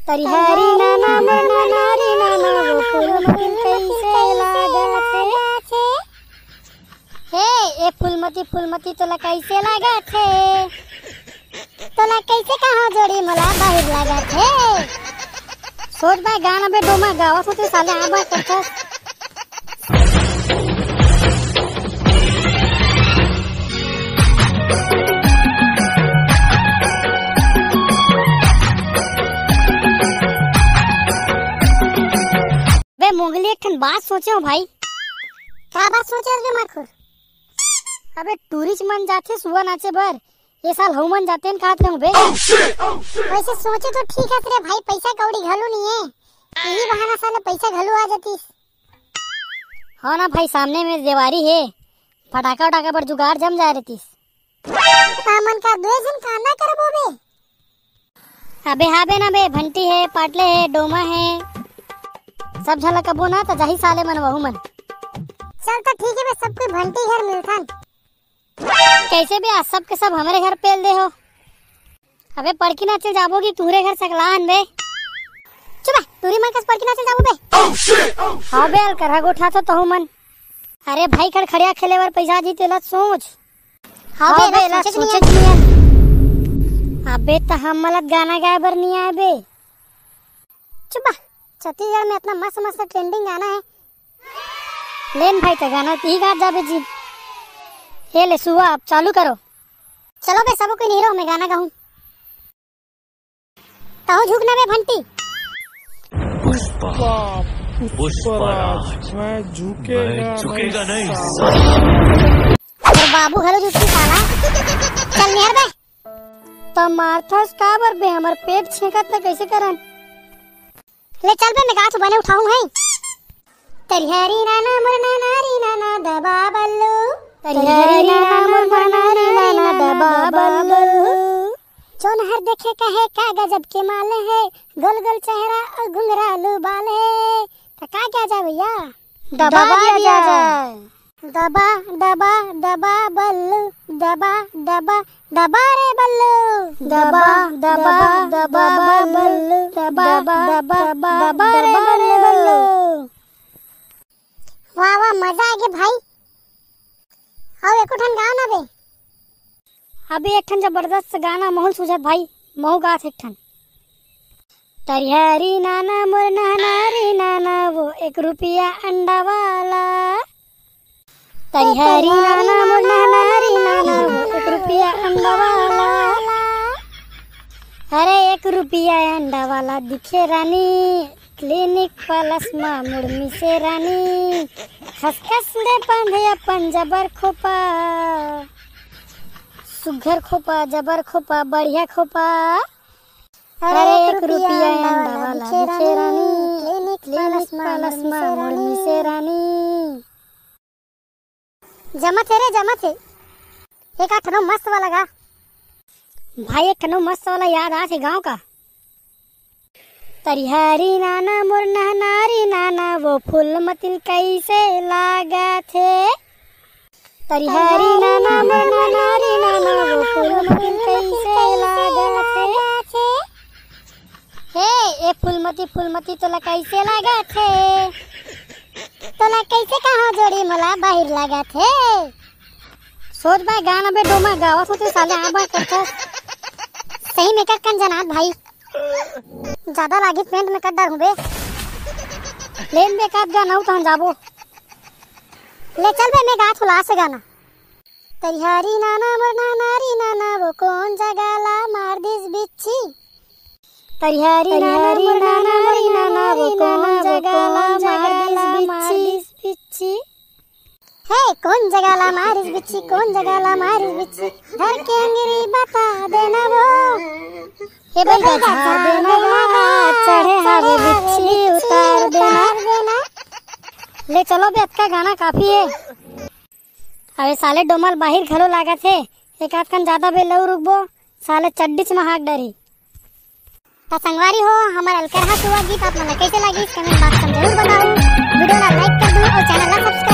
तरिहरी नाना मोर नारी नाना वो फूल मतिल कैसे लागत है। हे ए फूलमती तोला कैसे लागत है। तोला कैसे कहाँ जोड़ी मला बाहिर लागत है। सोच बा गाना बे डोमा गावत होते साले आबा करता। बे मोगली एक बात सोचे हो भाई। क्या बात सोचे रे माखुर। अबे टूरिस्ट मन जाते सुबह नाचे भर ये साल हम मन जाते हैं कहत रहूं बे। वैसे सोचे तो ठीक है रे भाई, पैसा कौड़ी घलो नहीं है, यही बहाना साले पैसा घलो आ जातीस। हाँ ना भाई, सामने में देवारी है, पटाखा उटाखा पर जुगाड़ जम जा रही। सामान का दो जन कांदा करबो बे। अबे हाँ बे ना बे, भंटी है, पाटले है, डोमा है, सब झलकबो ना तो जाही साले मन वहु मन। चल तो ठीक है बे, सब कोई भंटी घर मिलथन। कैसे भी आज सब के सब हमारे घर पेल दे हो। अबे पड़की ना चल जाबोगी तुहरे घर सकलान बे। चुप तुरी मन कस पड़की ना चल जाबो बे। हाँ बे कर गोठा तो मन। अरे भाई खड़खड़िया खेले बर पैसा जीते ला सोच। हाँ बे ला सोचे नहीं। अबे तो हम मलत गाना गाए बर नहीं आए बे। चुप छत्तीसगढ़ में इतना मस्त मस्त ट्रेंडिंग गाना है। लेन भाई तो गाना ही गा जाबे जी। ये ले सुआ आप चालू करो। चलो बे सबको नहीं रहो, मैं गाना गाऊं। ताऊ झुकना बे भंटी। पुष्पराज मैं झुकेगा नहीं। और बाबू घलो झुकती साला। चल नियर बे। तो मारथस का बर बे, हमर पेट छेकत त कैसे करन। ले चल बे, मैं गाछ बने उठाऊं है। तरिहरी नाना मोर नारी नाना दबा बल्लू। तरिहरी नाना मोर नारी नाना दबा बल्लू। जोन हर देखे कहे का गजब के माल है, गोल गोल चेहरा और घुंघरालू बाल है। तो का क्या जा भैया, दबा दिया जाए। दबा दबा दबा बल्लू, दबा दबा दबा रे बल्लू, दबा दबा दबा बल्लू, दबा दबा दबा रे बल्लू। वाह वाह मजा आ गया भाई। आओ एक ठन गाना बे। अभी एक ठन जबरदस्त गाना महल सुझत भाई, महु गात एक ठन। तरिहरी नाना मोर नारी नाना वो 1 रुपया अंडा वाला। तरिहरी नाना मोर नारी नाना वो 1 रुपया अंडा वाला। अरे 1 रुपया अंडा वाला दिखे रानी, क्लिनिक प्लस मा मुड़मी से रानी। खसखस ने बांधे अपन जबर खोपा, सुघर खोपा, जबर खोपा, बढ़िया खोपा। अरे 1 रुपया अंडा वाला दिखे रानी, क्लिनिक प्लस मा मुड़मी से रानी। जमत है रे जमत है। एक आठनो मस्त वाला गा भाई, एक ठनो मस्त वाला याद आ थे गाँव का। तरिहरी नाना मोर नारी नाना वो फूल मतिल कैसे लागत है। तरिहरी नाना मोर नारी नाना वो फूल मतिल कैसे लागत है। हे ए फूलमती तोला कैसे लागत है। तोला कैसे कहाँ जोड़ी मला बाहिर लागत है। सोच बा गाना बे डोमा गावत होते साले आबा करता। सही में कन जनात भाई, ज्यादा लागी पेंट में कड्डर हूँ बे। लेन बे काट गाना हो तो हम जाबो। ले चल बे, मैं गात हुला से गाना। तरिहरी नाना मोर नारी नाना वो कौन जगह ला मार दिस बिच्छी। तरिहरी नाना मोर नारी नाना वो कौन जगह ला मार दिस बिच्छी। हे कौन जगह ला मारिस बिच्छी, कौन जगह ला मारिस बिच्छी। घर के अंगरी बता देना वो, हे बता देना वो। चढ़े हवे बिच्छी उतार देना। ले चलो बे, अच्छा गाना काफी है। अबे साले डोमल बाहिर घलो लागत है। एक आध कन ज्यादा बे लऊ रुकबो साले चड्डी से महाक डरी। तो संगवारी हो, हमारा अलकरहा सुआ गीत आप मन कैसे लगी कमेंट बॉक्स में जरूर बताओ। वीडियो ला लाइक कर दो और चैनल ला सब्सक्राइब